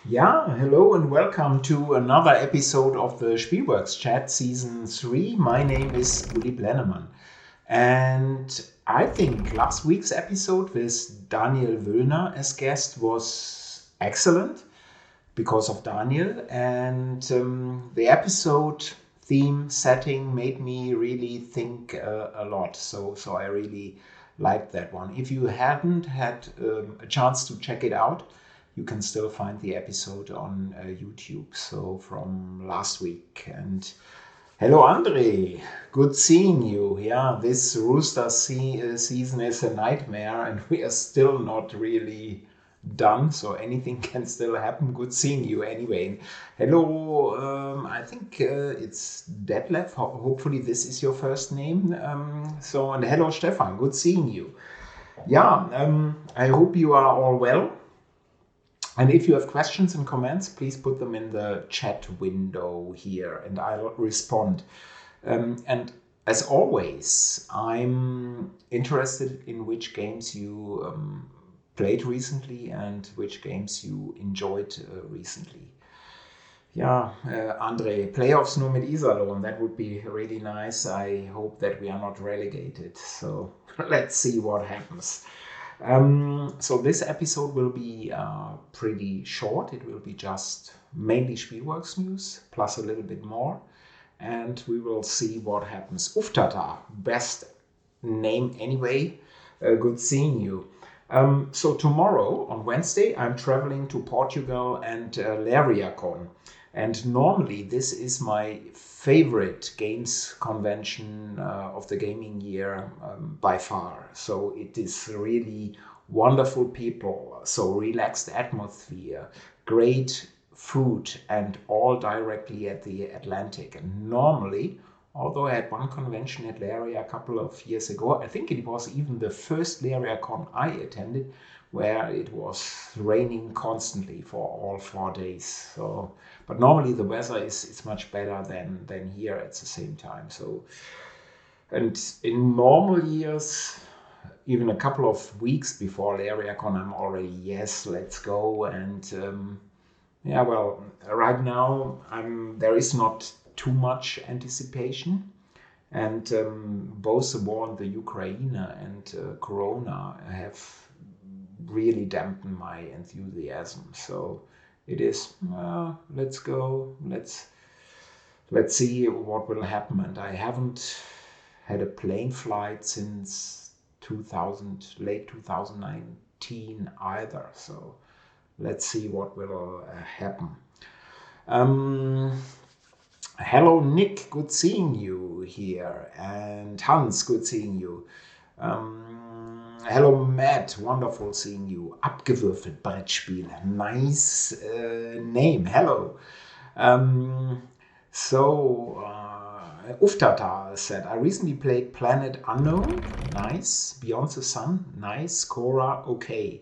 Yeah, hello and welcome to another episode of the Spielworxx Chat Season 3. My name is Uli Blennemann. And I think last week's episode with Daniel Wöllner as guest was excellent because of Daniel. And the episode theme setting made me really think a lot. So I really liked that one. If you hadn't had a chance to check it out, you can still find the episode on YouTube. So from last week. And hello, Andre. Good seeing you. Yeah, this rooster season is a nightmare, and we are still not really done. So anything can still happen. Good seeing you anyway. Hello. I think it's Detlef. Hopefully, this is your first name. And hello, Stefan. Good seeing you. Yeah. I hope you are all well. And if you have questions and comments, please put them in the chat window here and I'll respond. And as always, I'm interested in which games you played recently and which games you enjoyed recently. Yeah, Andre, playoffs nur mit Iserlohn, that would be really nice. I hope that we are not relegated. So let's see what happens. So this episode will be pretty short. It will be just mainly Spielworxx news, plus a little bit more. And we will see what happens. Uftata, best name anyway. Good seeing you. So tomorrow, on Wednesday, I'm traveling to Portugal and Leiria Con. And normally this is my favorite games convention of the gaming year by far. So it is really wonderful people, so relaxed atmosphere, great food, and all directly at the Atlantic. And normally, although I had one convention at Leiria a couple of years ago, I think it was even the first Leiria Con I attended, where it was raining constantly for all 4 days. So, but normally the weather is much better than here at the same time. So, and in normal years, even a couple of weeks before Leiria Con, I'm already, yes, let's go. And right now there is not too much anticipation. And both the war in the Ukraine and Corona have really dampened my enthusiasm. So it is, let's go, let's see what will happen. And I haven't had a plane flight since late 2019 either. So let's see what will happen. Hello, Nick. Good seeing you here. And Hans, good seeing you. Hello, Matt. Wonderful seeing you. Abgewürfelt Brettspiel. Nice name. Hello. Uftata said, I recently played Planet Unknown. Nice. Beyond the Sun. Nice. Cora. Okay.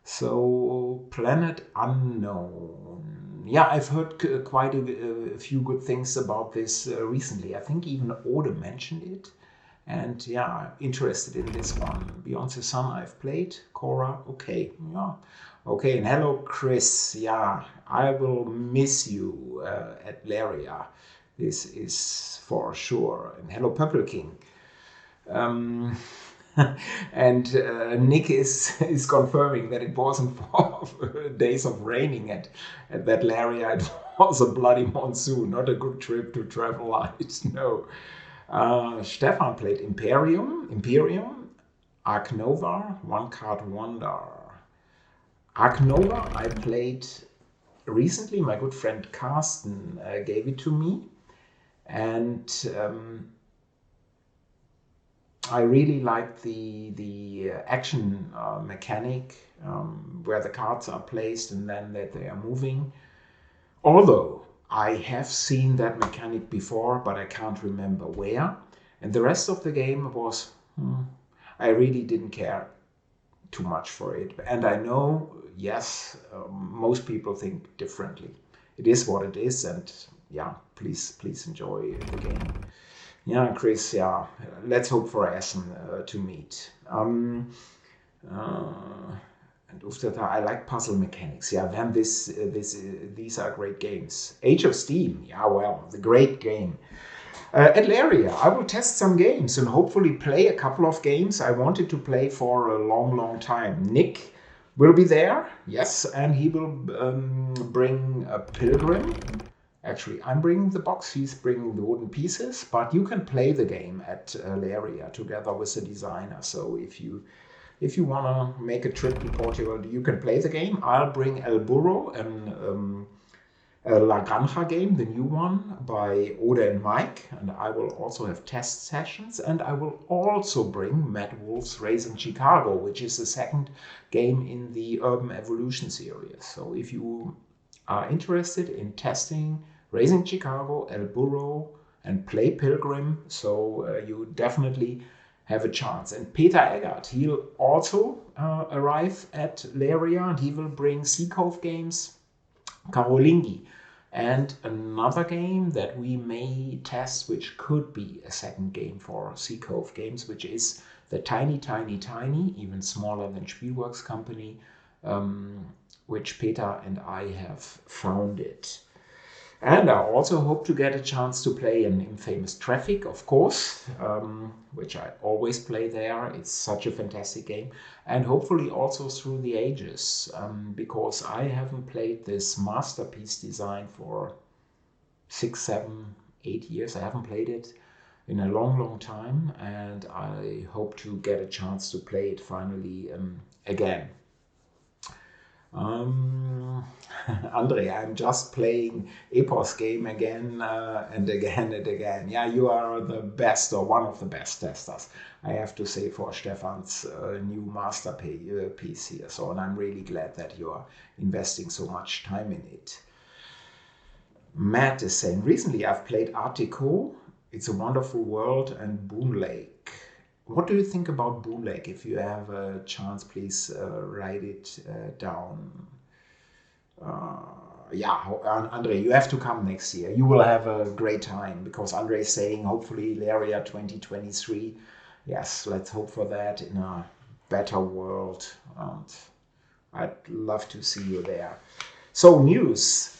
So, Planet Unknown. Yeah, I've heard quite a few good things about this recently. I think even Ode mentioned it. And yeah, I'm interested in this one. Beyond the Sun I've played. Cora, okay. Yeah. Okay, and hello, Chris. Yeah, I will miss you at Leiria. This is for sure. And hello, Purple King. And Nick is confirming that it wasn't 4 days of raining at that Leiria. It was a bloody monsoon, not a good trip to travel light. No. Stefan played Imperium, Ark Nova, One Card Wonder. Ark Nova I played recently. My good friend Carsten gave it to me. And I really liked the action mechanic where the cards are placed and then that they are moving. Although I have seen that mechanic before, but I can't remember where. And the rest of the game was, I really didn't care too much for it. And I know, yes, most people think differently. It is what it is, and yeah, please enjoy the game. Yeah, Chris, yeah, let's hope for Essen to meet. And Uftata, I like puzzle mechanics. Yeah, then these are great games. Age of Steam, yeah, well, the great game. At Leiria, I will test some games and hopefully play a couple of games I wanted to play for a long, long time. Nick will be there, yes, and he will bring a Pilgrim. Actually, I'm bringing the box, he's bringing the wooden pieces, but you can play the game at Leiria together with the designer. So if you want to make a trip to Portugal, you can play the game. I'll bring El Burro and a La Granja game, the new one by Oda and Mike, and I will also have test sessions, and I will also bring Matt Wolf's Race in Chicago, which is the second game in the Urban Evolution series. So if you are interested in testing Racing Chicago, El Burro, and play Pilgrim, so you definitely have a chance. And Peter Eggert, he'll also arrive at Leiria, and he will bring Sea Cove games, Karolingi, and another game that we may test, which could be a second game for Sea Cove games, which is the tiny, even smaller than Spielworxx company, which Peter and I have founded. And I also hope to get a chance to play an Infamous Traffic, of course, which I always play there. It's such a fantastic game. And hopefully also Through the Ages, because I haven't played this masterpiece design for 6, 7, 8 years. I haven't played it in a long, long time. And I hope to get a chance to play it finally again. Andre, I'm just playing Epos game again and again and again. Yeah, you are the best or one of the best testers, I have to say, for Stefan's new masterpiece here. So, and I'm really glad that you are investing so much time in it. Matt is saying, recently I've played Artico, It's a Wonderful World, and Boon Lake. What do you think about Boon Lake? If you have a chance, please write it down. Yeah, Andre, you have to come next year. You will have a great time, because Andre is saying hopefully Leiria 2023. Yes, let's hope for that in a better world. And I'd love to see you there. So, news.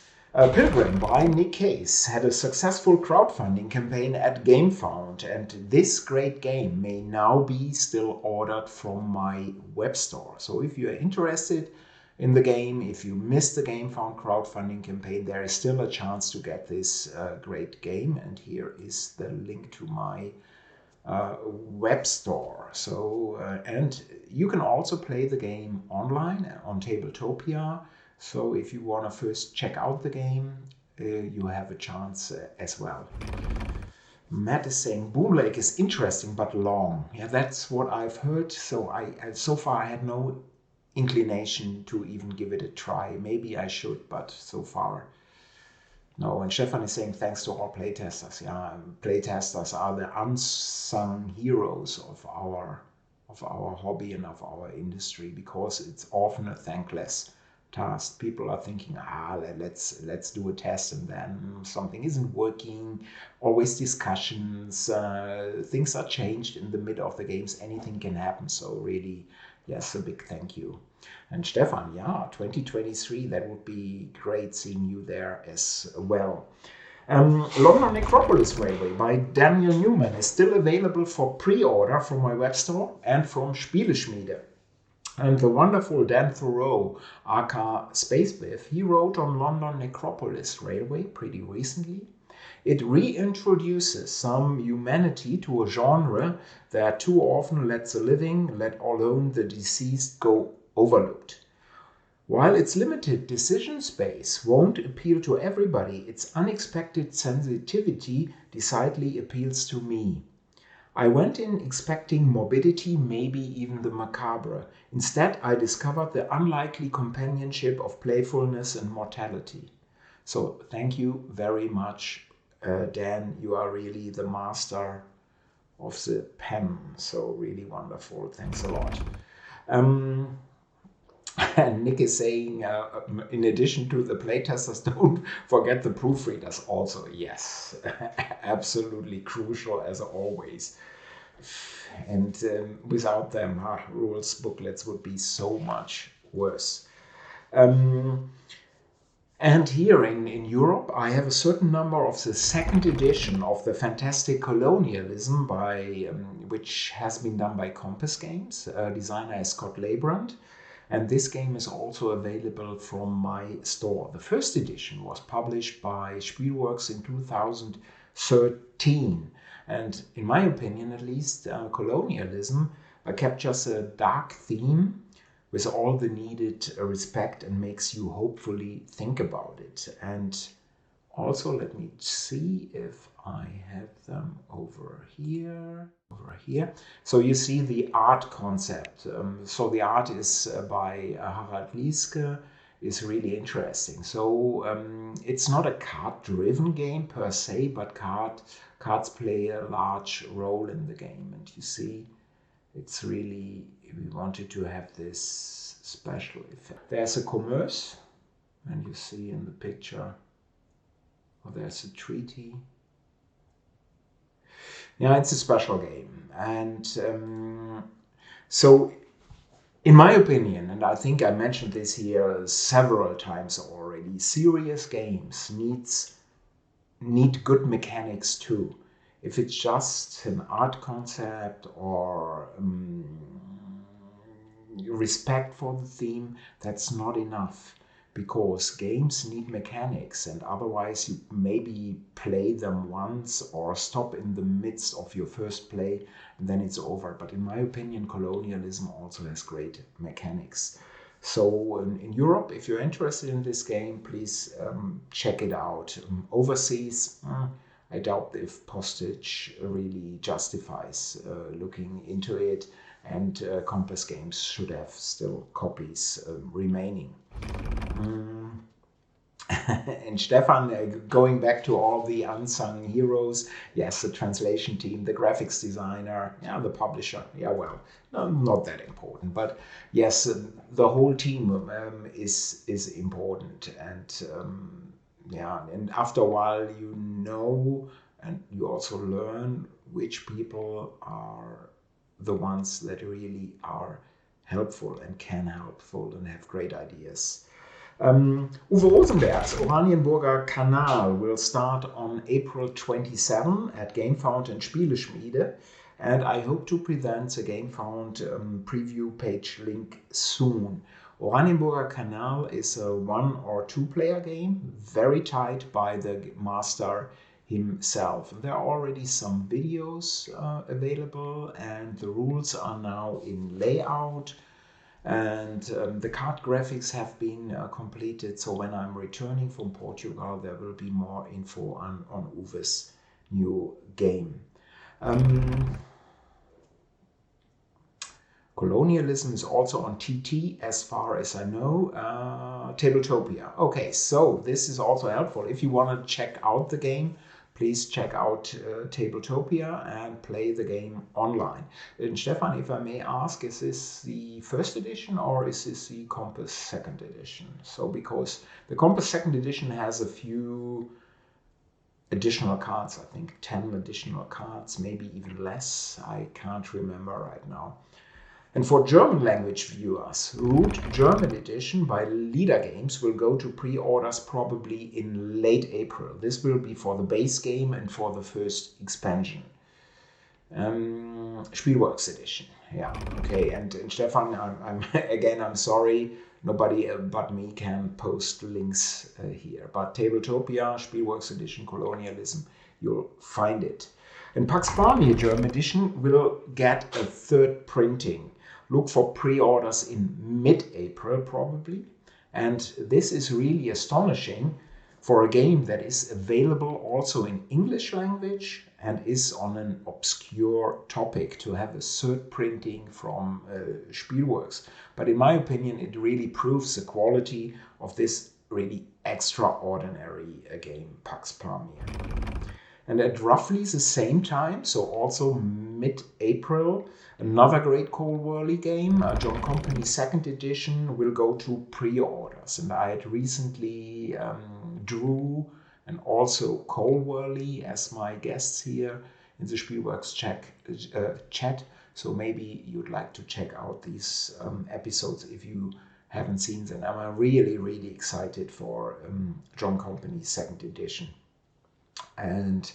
Pilgrim by Nick Case had a successful crowdfunding campaign at GameFound, and this great game may now be still ordered from my web store. So if you are interested in the game, if you missed the GameFound crowdfunding campaign, there is still a chance to get this great game. And here is the link to my web store. So and you can also play the game online on Tabletopia. So if you want to first check out the game, you have a chance as well. Matt is saying Boon Lake is interesting but long. Yeah, that's what I've heard. So so far I had no inclination to even give it a try. Maybe I should, but so far no. And Stefan is saying thanks to all playtesters. Yeah, playtesters are the unsung heroes of our hobby and of our industry, because it's often a thankless task. People are thinking, let's do a test, and then something isn't working. Always discussions, things are changed in the middle of the games. Anything can happen. So really, yes, a big thank you. And Stefan, yeah, 2023, that would be great seeing you there as well. London Necropolis Railway by Daniel Newman is still available for pre-order from my web store and from Spieleschmiede. And the wonderful Dan Thoreau, aka Spacebiff, he wrote on London Necropolis Railway pretty recently. It reintroduces some humanity to a genre that too often lets the living, let alone the deceased, go overlooked. While its limited decision space won't appeal to everybody, its unexpected sensitivity decidedly appeals to me. I went in expecting morbidity, maybe even the macabre. Instead, I discovered the unlikely companionship of playfulness and mortality. So thank you very much, Dan. You are really the master of the pen. So really wonderful. Thanks a lot. And Nick is saying, in addition to the playtesters, don't forget the proofreaders also. Yes, absolutely crucial as always. And without them, rules booklets would be so much worse. Um, and here in Europe, I have a certain number of the second edition of the Fantastic Colonialism, which has been done by Compass Games. Designer is Scott Leiria. And this game is also available from my store. The first edition was published by Spielworxx in 2013. And in my opinion, at least, colonialism captures a dark theme with all the needed respect and makes you hopefully think about it. And also, let me see if I have them over here. So you see the art concept. So the art is by Harald Lieske, is really interesting. So it's not a card-driven game per se, but cards play a large role in the game. And you see, it's really, we wanted to have this special effect. There's a commerce, and you see in the picture, there's a treaty. Yeah, it's a special game. And so, in my opinion, and I think I mentioned this here several times already, serious games need good mechanics too. If it's just an art concept or respect for the theme, that's not enough. Because games need mechanics, and otherwise you maybe play them once or stop in the midst of your first play and then it's over. But in my opinion, colonialism also has great mechanics. So in Europe, if you're interested in this game, please check it out. Overseas, I doubt if postage really justifies looking into it, and Compass Games should have still copies remaining. And Stefan, going back to all the unsung heroes, yes, the translation team, the graphics designer, yeah, the publisher, yeah, well, no, not that important, but yes, the whole team is important, and yeah, and after a while you know, and you also learn which people are the ones that really are helpful and can helpful and have great ideas. Uwe Rosenberg's Oranienburger Kanal will start on April 27 at GameFound and Spieleschmiede, and I hope to present the GameFound preview page link soon. Oranienburger Kanal is a 1 or 2 player game, very tight by the master himself. There are already some videos available, and the rules are now in layout. And the card graphics have been completed, so when I'm returning from Portugal, there will be more info on Uwe's new game. Colonialism is also on TT, as far as I know. Tabletopia. Okay, so this is also helpful. If you want to check out the game, please check out Tabletopia and play the game online. And Stefan, if I may ask, is this the first edition or is this the Compass second edition? So because the Compass second edition has a few additional cards, I think 10 additional cards, maybe even less. I can't remember right now. And for German language viewers, Root German Edition by Leader Games will go to pre-orders probably in late April. This will be for the base game and for the first expansion. Spielworxx Edition. Yeah, okay. And Stefan, I'm sorry, nobody but me can post links here. But Tabletopia, Spielworxx Edition, Colonialism, you'll find it. And Pax Pamir German Edition will get a third printing. Look for pre-orders in mid-April probably. And this is really astonishing for a game that is available also in English language and is on an obscure topic, to have a third printing from Spielworxx. But in my opinion, it really proves the quality of this really extraordinary game, Pax Pamir. And at roughly the same time, so also mid-April, another great Cold Whirly game, John Company second edition, will go to pre-orders. And I had recently Drew and also Cold Whirly as my guests here in the Spielworxx chat. So maybe you'd like to check out these episodes if you haven't seen them. I'm really, really excited for John Company's second edition. And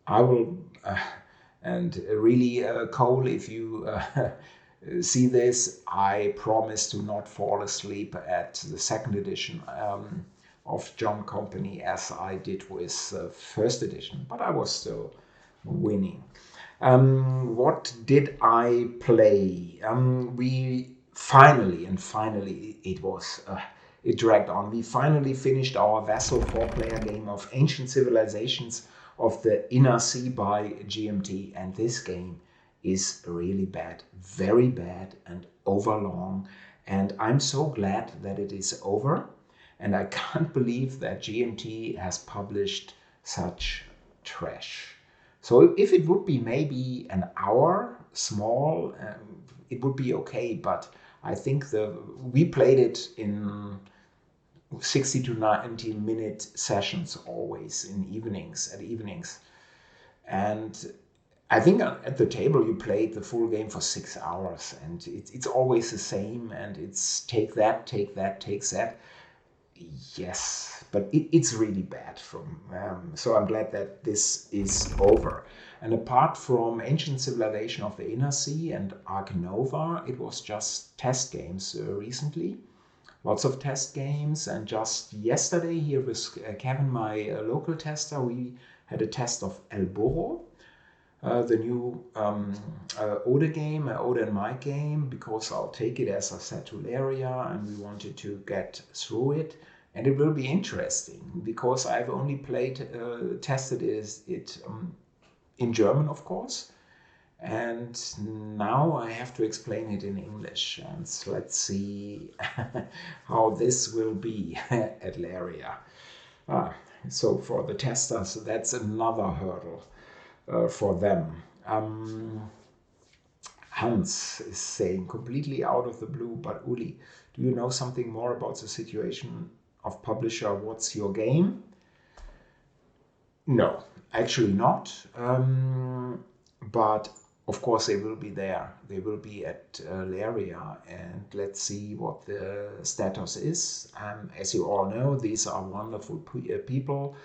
I will, and really, Cole, if you see this, I promise to not fall asleep at the second edition of John Company as I did with first edition, but I was still winning. What did I play? We finally, it dragged on. We finally finished our Vassal 4-player game of Ancient Civilizations of the Inner Sea by GMT, and this game is really bad, very bad, and overlong. And I'm so glad that it is over, and I can't believe that GMT has published such trash. So if it would be maybe an hour small, it would be okay. But I think we played it in 60 to 90-minute sessions always at evenings. And I think at the table you played the full game for 6 hours, and it's always the same, and it's take that, take that. Yes, but it's really bad. So I'm glad that this is over. And apart from Ancient Civilization of the Inner Sea and Ark Nova, it was just test games recently. Lots of test games, and just yesterday here with Kevin, my local tester, we had a test of El Burro, the new Ode game, Ode and Mike game, because I'll take it, as I said, to Leiria, and we wanted to get through it. And it will be interesting because I've only tested it in German, of course. And now I have to explain it in English. And so let's see how this will be at Leiria. So for the testers, that's another hurdle for them. Hans is saying, completely out of the blue, but Uli, do you know something more about the situation of publisher What's Your Game? No, actually not. But of course they will be there. They will be at Leiria, and let's see what the status is. As you all know, these are wonderful people,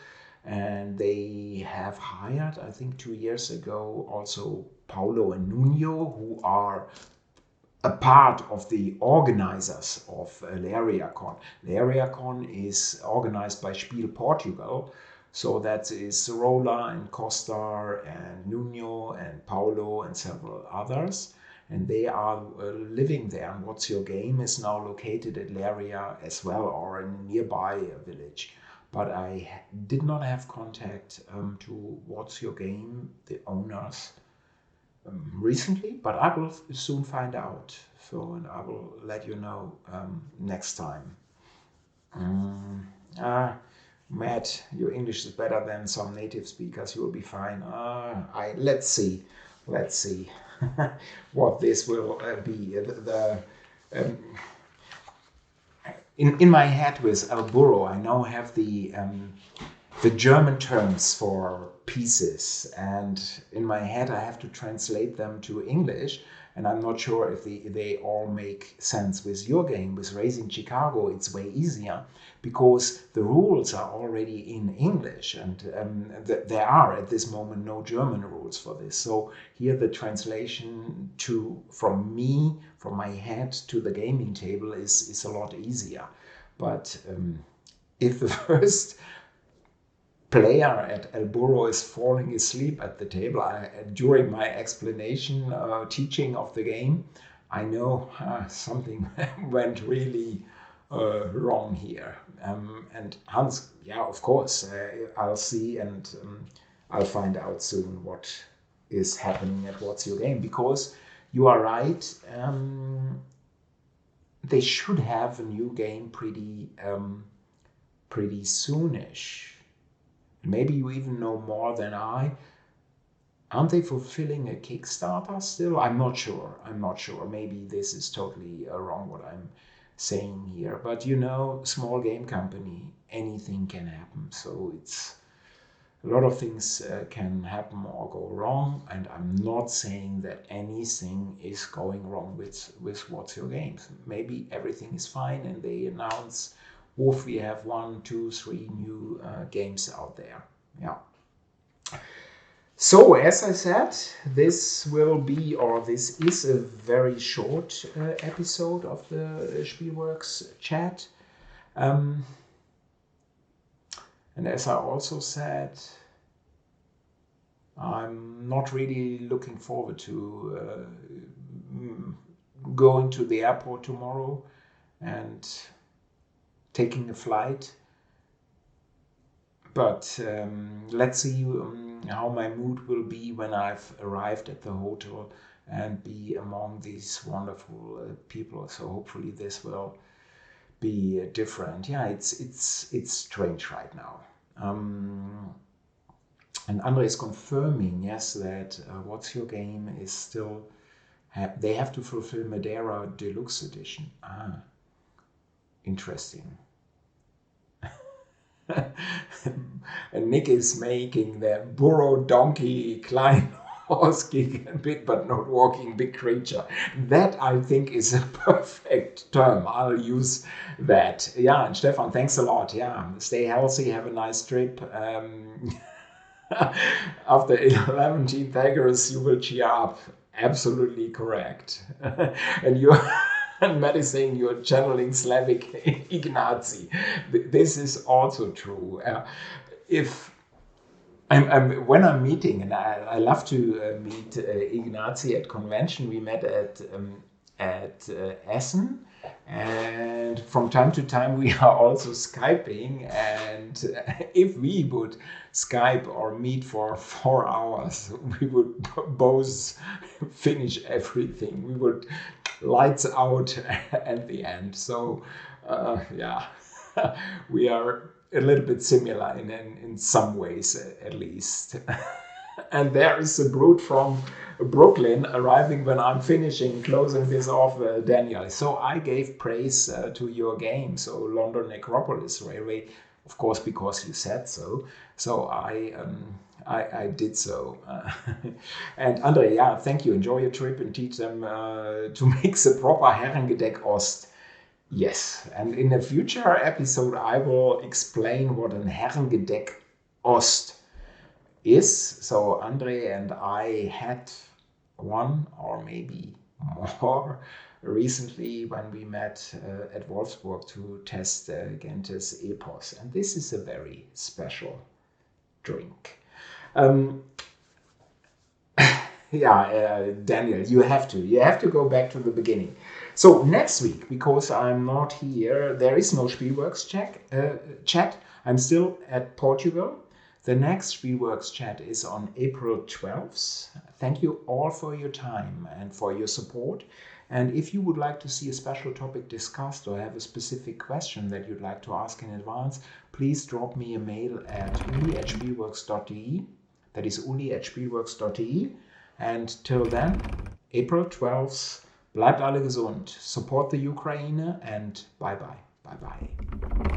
and they have hired, I think 2 years ago, also Paulo and Nuno, who are a part of the organizers of Leiria Con. Leiria Con is organized by Spiel Portugal, so that is Rola and Costa and Nuno and Paulo and several others, and they are living there. And What's Your Game is now located at Leiria as well, or in a nearby village. But I did not have contact to What's Your Game, the owners, recently, but I will soon find out. So, and I will let you know next time. Matt, your English is better than some native speakers. You will be fine. Let's see what this will be. In my head with El Burro, I now have the German terms for pieces, and in my head I have to translate them to English, and I'm not sure if they all make sense. With your game, with Raising Chicago, it's way easier because the rules are already in English, and there are at this moment no German rules for this. So here the translation from my head to the gaming table is a lot easier. But if the first player at El Burro is falling asleep at the table during my explanation, teaching of the game, I know something went really wrong here. And Hans, yeah, of course, I'll see, and I'll find out soon what is happening at What's Your Game, because you are right. They should have a new game pretty soonish. Maybe you even know more than I. Aren't they fulfilling a Kickstarter still? I'm not sure. Maybe this is totally wrong what I'm saying here. But small game company, anything can happen. So it's a lot of things can happen or go wrong, and I'm not saying that anything is going wrong with What's Your Games. Maybe everything is fine and they announce, woof, we have 1, 2, 3 new games out there. Yeah. So, as I said, this is a very short episode of the Spielworxx chat. And as I also said, I'm not really looking forward to going to the airport tomorrow and taking a flight. But let's see how my mood will be when I've arrived at the hotel and be among these wonderful people. So hopefully this will be different. Yeah, it's strange right now. And Andre is confirming, yes, that What's Your Game is still. They have to fulfill Madeira Deluxe Edition. Ah, interesting. And Nick is making the burro, donkey, Klein horse, gigabit, but not walking big creature. That, I think, is a perfect term. I'll use that. Yeah, and Stefan, thanks a lot. Yeah, stay healthy, have a nice trip. After 11 Pythagoras, you will cheer up. Absolutely correct. And you and Matt is saying you're channeling Slavic Ignazi. This is also true. If when I'm meeting, and I love to meet Ignazi at convention. We met at Essen, and from time to time we are also Skyping. And if we would Skype or meet for 4 hours, we would both finish everything. We would lights out at the end. So yeah, we are a little bit similar in some ways, at least. And there is a brute from Brooklyn arriving when I'm closing this off, Daniel. So I gave praise to your game, so London Necropolis Railway, of course, because you said so. So I did so. And Andre, yeah, thank you. Enjoy your trip and teach them to make the proper Herrengedeck Ost. Yes, and in a future episode, I will explain what an Herrengedeck Ost is. So Andre and I had one or maybe more recently when we met at Wolfsburg to test Gentes Epos. And this is a very special drink. Daniel, you have to go back to the beginning. So next week, because I'm not here, there is no Spielworxx chat. I'm still at Portugal. The next Spielworxx chat is on April 12th. Thank you all for your time and for your support. And if you would like to see a special topic discussed or have a specific question that you'd like to ask in advance, please drop me a mail at uli@spielworxx.de. That is uli@spielworxx.de. And till then, April 12th, bleibt alle gesund, support the Ukraine, and bye-bye. Bye-bye.